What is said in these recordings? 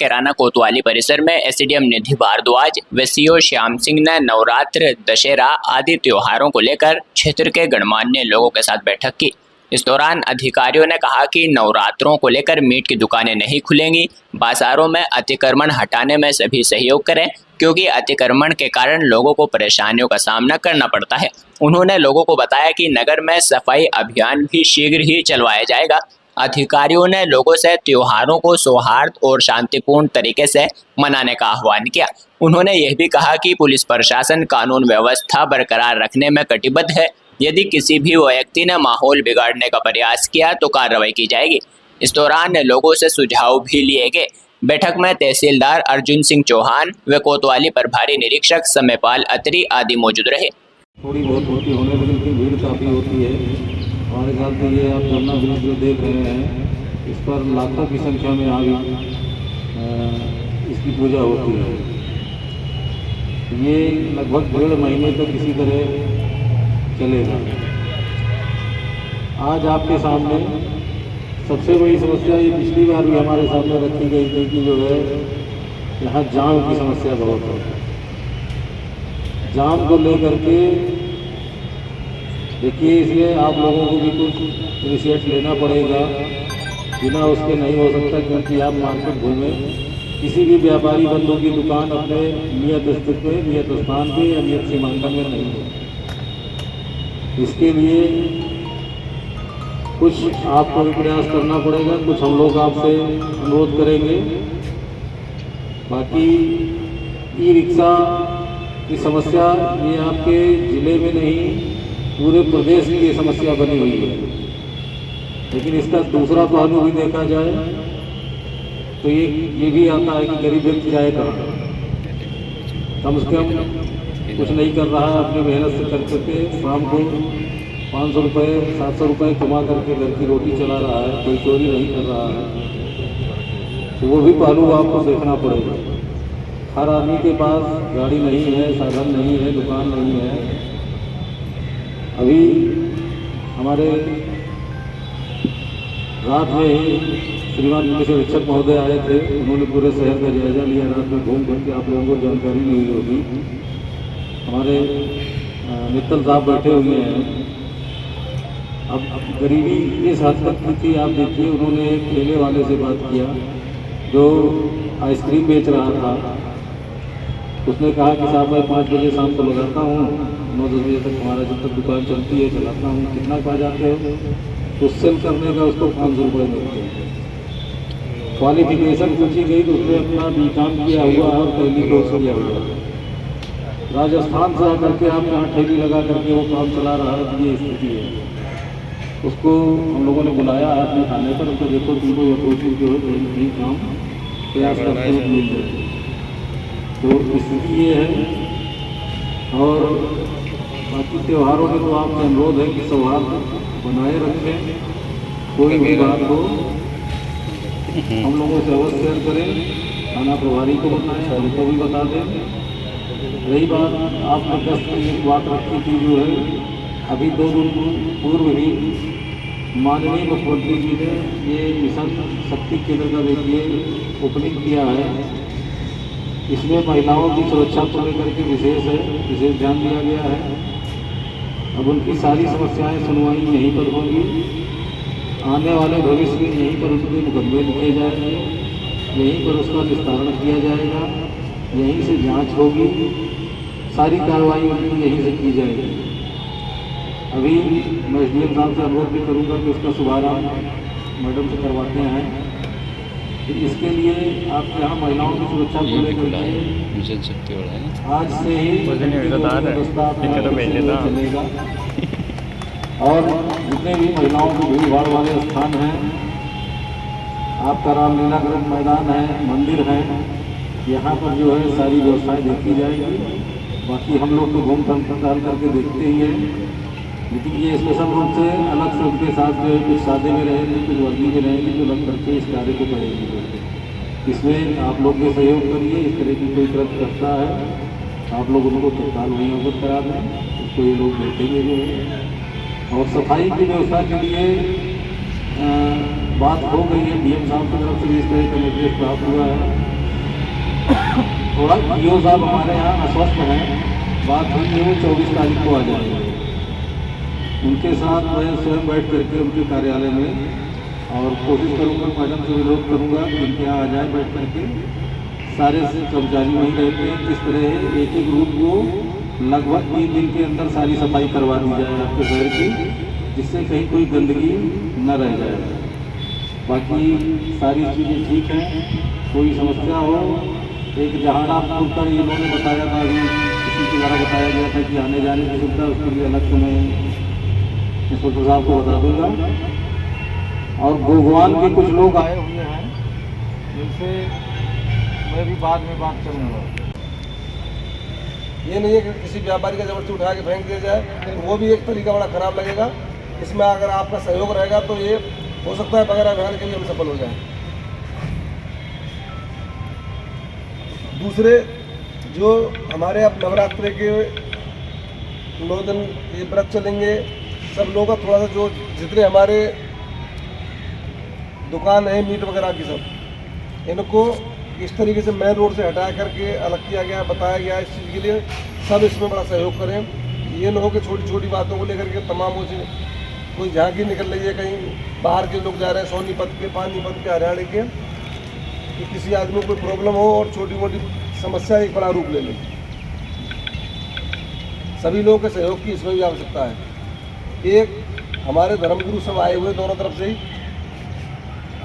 किराना कोतवाली परिसर में एसडीएम निधि भारद्वाज व सीओ श्याम सिंह ने नवरात्र, दशहरा आदि त्योहारों को लेकर क्षेत्र के गणमान्य लोगों के साथ बैठक की। इस दौरान अधिकारियों ने कहा कि नवरात्रों को लेकर मीट की दुकानें नहीं खुलेंगी। बाजारों में अतिक्रमण हटाने में सभी सहयोग करें, क्योंकि अतिक्रमण के कारण लोगों को परेशानियों का सामना करना पड़ता है। उन्होंने लोगों को बताया कि नगर में सफाई अभियान भी शीघ्र ही चलवाया जाएगा। अधिकारियों ने लोगों से त्योहारों को सौहार्द और शांतिपूर्ण तरीके से मनाने का आह्वान किया। उन्होंने यह भी कहा कि पुलिस प्रशासन कानून व्यवस्था बरकरार रखने में कटिबद्ध है। यदि किसी भी व्यक्ति ने माहौल बिगाड़ने का प्रयास किया तो कार्रवाई की जाएगी। इस दौरान लोगों से सुझाव भी लिए गए। बैठक में तहसीलदार अर्जुन सिंह चौहान व कोतवाली प्रभारी निरीक्षक समयपाल अत्री आदि मौजूद रहे। थोड़ी बहुत होती होने लेकिन भीड़ काफ़ी होती है। हमारे ख्याल से ये आप जमुना ब्रिज जो देख रहे हैं, इस पर लाखों की संख्या में आज इसकी पूजा होती है। ये लगभग 1.5 महीने तक इसी तरह चलेगा। आज आपके सामने सबसे बड़ी समस्या ये पिछली बार भी हमारे सामने रखी गई थी कि जो है यहाँ जाम की समस्या बहुत है। जाम को लेकर के देखिए, इसलिए आप लोगों को भी कुछ इनिशिएट लेना पड़ेगा, बिना उसके नहीं हो सकता। क्योंकि आप मार्केट घूमें, किसी भी व्यापारी बंधु की दुकान अपने नियत स्थित पे, नियत स्थान पे या नियत सीमांकन में नहीं है। इसके लिए कुछ आपको भी प्रयास करना पड़ेगा, कुछ हम लोग आपसे अनुरोध करेंगे। बाकी ई रिक्शा की समस्या ये आपके ज़िले में नहीं, पूरे प्रदेश की ये समस्या बनी हुई है। लेकिन इसका दूसरा पहलू भी देखा जाए तो ये भी आता है कि गरीब व्यक्ति जाए कहाँ। कम से कम कुछ नहीं कर रहा है, अपनी मेहनत से कर करके शाम को 500 रुपये 700 रुपये कमा करके घर की रोटी चला रहा है, कोई चोरी नहीं कर रहा है। तो वो भी पहलू आपको देखना पड़ेगा। हर आदमी के पास गाड़ी नहीं है, साधन नहीं है, दुकान नहीं है। अभी हमारे रात में ही श्रीमान पुलिस अधीक्षक महोदय आए थे, उन्होंने पूरे शहर का जायजा लिया। रात में घूम करके आप लोगों को जानकारी नहीं होगी। हमारे मित्तल साहब बैठे हुए हैं। अब गरीबी इस हद तक की थी, आप देखिए, उन्होंने एक ठेले वाले से बात किया जो आइसक्रीम बेच रहा था। उसने कहा कि साहब मैं 5 बजे शाम को लगाता हूँ, 9-10 बजे तक हमारा जब तक दुकान चलती है चलाता हूँ। कितना पा जाते हो? तो सेल करने का उसको 500 रुपये मिलते हैं। क्वालिफिकेशन पूछी गई तो उसने अपना बीकॉम किया हुआ और पहली कोर्स किया हुआ है। राजस्थान से आकर के आप यहाँ ठेली लगा करके वो काम चला रहा है। ये स्थिति है। उसको हम लोगों ने बुलाया है अपने थाने पर। तो देखो तुमको ये कोशिश जो है कहीं काम प्रयास करते हुए मिल जाए। तो स्थिति ये है। और बाकी त्योहारों में तो आपसे अनुरोध है कि सौहार्द बनाए रखें। कोई भी बात हो हम लोगों से अवश्य शेयर करें, थाना प्रभारी को बताएं, हमको भी बता दें। रही बात आपने कष्ट की एक बात रखी थी जो है, अभी 2 दिन पूर्व ही माननीय मुख्यमंत्री जी ने ये मिशन शक्ति केंद्र का देखिए ओपनिंग किया है। इसमें महिलाओं की सुरक्षा को लेकर के विशेष ध्यान दिया गया है। अब उनकी सारी समस्याएं सुनवाई यहीं पर होंगी। आने वाले भविष्य में यहीं पर उनके मुकदमे लिखे जाएंगे, यहीं पर उसका निस्तारण किया जाएगा, यहीं से जांच होगी, सारी कार्रवाई उनकी यहीं से की जाएगी। अभी मैं एसडीएम साहब से अनुरोध भी करूँगा कि उसका शुभारंभ मैडम से करवाते हैं। तो इसके लिए आपके यहाँ महिलाओं की सुरक्षा को लेकर आज से ही व्यवस्था चलेगा। और जितने भी महिलाओं की भीड़ भाड़ वाले स्थान हैं, आपका रामलीला ग्रंथ मैदान है, मंदिर है, यहाँ पर जो है सारी व्यवस्थाएं देखी जाएगी। बाकी हम लोग तो घूम टहल करके देखते ही हैं। लेकिन ये स्पेशल रूप से अलग से उनके साथ जो है कुछ सादे में रहेंगे, कुछ वर्दी में रहेंगे, जो लग करके इस कार्य को करेंगे। इसमें आप लोग भी सहयोग करिए। इस तरह की कोई कृत्य करता है आप लोग उनको तत्काल वहीं अवगत करा दें, उसको ये लोग देखेंगे जो है। और सफाई की व्यवस्था के लिए बात हो गई है। डीएम साहब की तरफ से इस तरह का निर्देश प्राप्त हुआ है। थोड़ा पीओ साहब हमारे यहाँ अस्वस्थ हैं, बात हुई है वो 24 तारीख को आ जाएंगे। उनके साथ मैं स्वयं बैठ करके उनके कार्यालय में और कोशिश करूँगा, मैडम से विरोध करूँगा कि उनके यहाँ आ जाए बैठ करके। सारे कर्मचारी वहीं रहते हैं, किस तरह एक एक रूट को लगभग 3 दिन के अंदर सारी सफाई करवा दी जाए आपके शहर की, जिससे कहीं कोई गंदगी न रह जाए। बाकी सारी चीज़ें ठीक हैं, कोई समस्या हो। एक जहानापुर का इन्होंने बताया था, अभी किसी के द्वारा बताया गया था कि आने जाने की सुविधा, उसके लिए अलग से मैं इंस्पेक्टर साहब को बता दूँगा। और भगवान के कुछ लोग आए हुए हैं जिनसे मैं भी बाद में बात करूँगा। ये नहीं है कि किसी व्यापारी का जबरदस्ती उठा के फेंक दिया जाए, तो वो भी एक तरीका बड़ा खराब लगेगा। इसमें अगर आपका सहयोग रहेगा तो ये हो सकता है बगैर अभियान के भी हम सफल हो जाएं। दूसरे जो हमारे अब नवरात्रि के 9 दिन ये व्रत चलेंगे, सब लोगों का थोड़ा सा जो जितने हमारे दुकान है मीट वगैरह की, सब इनको इस तरीके से मेन रोड से हटा करके अलग किया गया, बताया गया इस चीज़ के लिए। सब इसमें बड़ा सहयोग करें। ये न हो कि छोटी छोटी बातों को लेकर के तमाम हो से कोई झांकी निकल रही है, कहीं बाहर के लोग जा रहे हैं सोनीपत के, पानीपत के, हरियाणा के, कि किसी आदमी को कोई प्रॉब्लम हो और छोटी मोटी समस्या एक बड़ा रूप ले ले। सभी लोगों के सहयोग की इसमें भी आवश्यकता है। एक हमारे धर्मगुरु सब आए हुए दोनों तरफ से ही,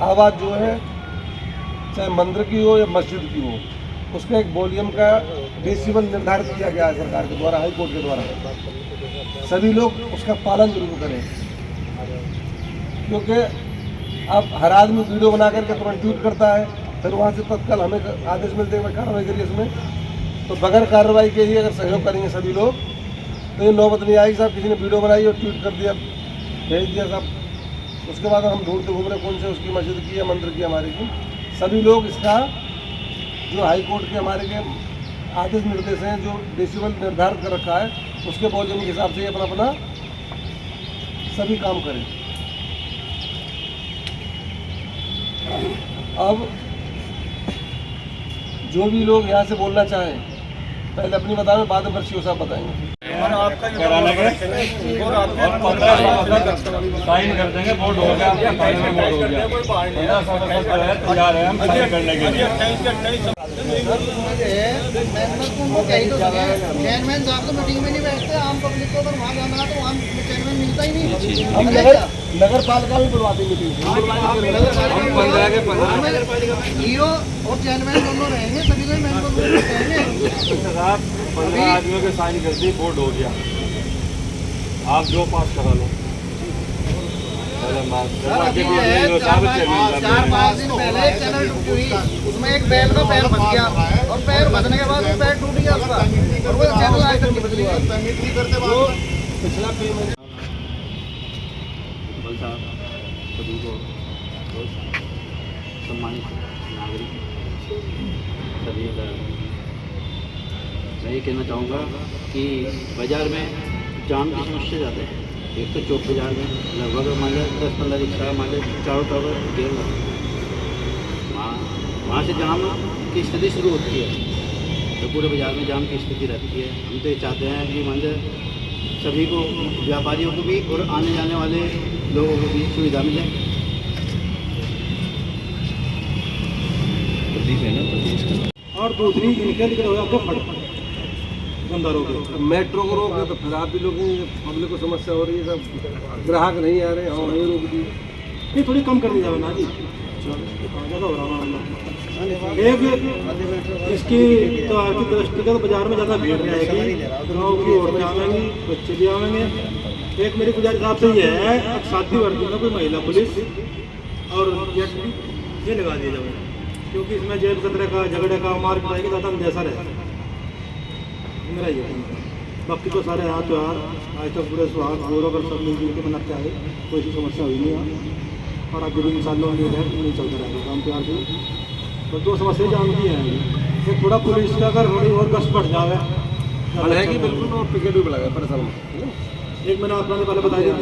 आवाज़ जो है चाहे मंदिर की हो या मस्जिद की हो, उसका एक वॉल्यूम का डेसिबल निर्धारित किया गया है सरकार के द्वारा, हाई कोर्ट के द्वारा। सभी लोग उसका पालन जरूर करें, क्योंकि अब हर आदमी वीडियो बना करके तुरंत ट्वीट करता है, फिर वहाँ से तत्काल हमें आदेश मिलते हैं कार्रवाई करिए इसमें। तो बगैर कार्रवाई के ही अगर सहयोग करेंगे सभी लोग, तो ये नौबत नहीं आएगी साहब किसी ने वीडियो बनाई और ट्वीट कर दिया, भेज दिया साहब, उसके बाद हम ढूंढते घूम रहे कौन से उसकी मस्जिद की या मंदिर की हमारे की। सभी लोग इसका जो हाई कोर्ट के हमारे के आदेश निर्देश हैं, जो डेसिबल निर्धारित कर रखा है, उसके वॉल्यूम के हिसाब से अपना अपना सभी काम करें। अब जो भी लोग यहाँ से बोलना चाहें, पहले अपनी बताएं, बाद में बच्चियों साहब बताएंगे। साइन कर देंगे, बोर्ड हो गया, आपका फाइल में बोर्ड हो गया, 15 तैयार है हम साइन करने के लिए। चेयरमैन साहब तो मीटिंग में नहीं बैठते, आम पब्लिक को अगर वहाँ जाना है तो वहाँ चेयरमैन मिलता ही नहीं। हम नगर पालिका भी बुलवा देंगे ईओ और चेयरमैन दोनों रहेंगे, सभी को मेंबर रहेंगे। 15 आदमियों के साइन कर दी, बोर्ड हो गया, आप जो पास करा लो। 4-5 दिन पहले चैनल टूटी हुई, उसमें एक बैल का पैर फंस गया और पैर फंसने के बाद वो पैर टूट गया उसका, और वो चैनल आज तक नहीं बदली। पिछला पेमेंट सभी को सम्मानित नागरिक सभी का मैं ये कहना चाहूँगा कि बाज़ार में जाम की समस्या ज़्यादा है। एक तो चौक बाज़ार में लगभग मान लो 10-15 रिक्शा मान लो चारों घेर लो, वहाँ से जाम की स्थिति शुरू होती है, तो पूरे बाज़ार में जाम की स्थिति रहती है। हम तो ये चाहते हैं कि मान लो सभी को, व्यापारियों को भी और आने जाने वाले लोगों को भी सुविधा मिले। और दूसरी इनके लिए हो आपको फट गंदा रोक, मेट्रो को रोक तो फिर आप भी लोग पब्लिक को समस्या हो रही है, सब ग्राहक नहीं आ रहे, और नहीं रोक दी। ये थोड़ी कम कर दी जाए ना जी, ज़्यादा हो रहा है। एक इसकी तो आर्थिक दृष्टिगत बाजार में ज़्यादा भीड़ रहेगी, गाँव की औरतें आवेंगी, बच्चे भी आवेंगे। एक मेरी गुजारिश आपसे ये है, अब शादी वर्दी में कोई महिला पुलिस और ये लगा दिया जाए, क्योंकि इसमें जेब खतरे का, झगड़े का, मार पिटाई का ज़्यादा अंदेशा रहता है मेरा ये। बाकी तो सारे हाथ त्यौहार आज तक पूरे सुहाग गौरव कर सब मिलजुल के मनाते आए, कोई सी समस्या हुई नहीं है, और आगे भी इंशाल्लाह नहीं चलता रहेगा काम त्यौहार से। तो 2 समस्या जान की है, एक थोड़ा पुलिस का अगर थोड़ी और गश्त बढ़ जाए बढ़ेगी बिल्कुल, और टिकट भी बढ़ेगा परेशान। एक मैंने आपने पहले बता दिया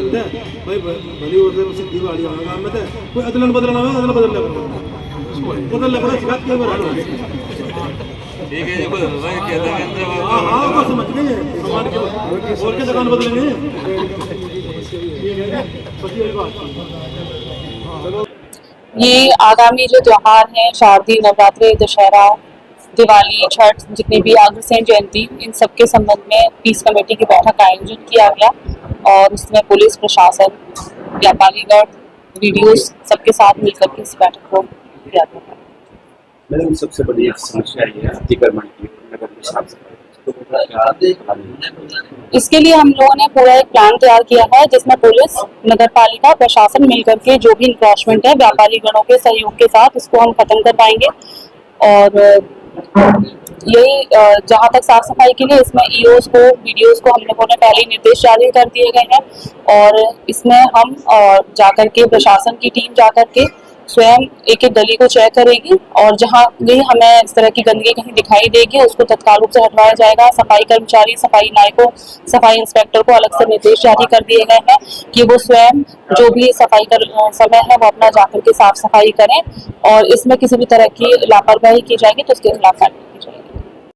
भाई, भली होते सिद्धि वाली हमारे गाँव में थे, कोई अदलन बदलना है, अदल बदलना पड़ेगा, बदलना पड़ेगा, शिकायत क्यों ठीक है जी, भाई कहते हैं तो समझ गए, बोल के दुकान बदलेंगे। ये आगामी जो त्योहार हैं, शारदीय नवरात्रि, दशहरा, दिवाली, छठ, जितनी भी अग्रसेन जयंती, इन सब के संबंध में पीस कमेटी की बैठक का आयोजन किया गया और उसमें पुलिस प्रशासन, व्यापारीगण, वीडियोस सबके साथ मिलकर के इस बैठक को किया गया। मैडम, सबसे बड़ी समस्या ये है अतिक्रमण की, नगर की साफ सफाई। इसके लिए हम लोगों ने पूरा एक प्लान तैयार किया है जिसमें पुलिस, नगर पालिका, प्रशासन मिलकर के जो भी इंक्रोचमेंट है व्यापारी गणों के सहयोग के साथ उसको हम खत्म कर पाएंगे। और यही जहाँ तक साफ सफाई के लिए इसमें ईओस को, वीडियोस को हम लोगों ने पहले ही निर्देश जारी कर दिए गए हैं और इसमें हम जाकर के प्रशासन की टीम जाकर के स्वयं एक एक गली को चेक करेगी और जहाँ भी हमें इस तरह की गंदगी कहीं दिखाई देगी उसको तत्काल रूप से हटवाया जाएगा। सफाई कर्मचारी, सफाई नायकों, सफाई इंस्पेक्टर को अलग से निर्देश जारी कर दिए गए हैं कि वो स्वयं जो भी सफाई का समय है वो अपना जाकर के साफ सफाई करें और इसमें किसी भी तरह की लापरवाही की जाएगी तो उसके खिलाफ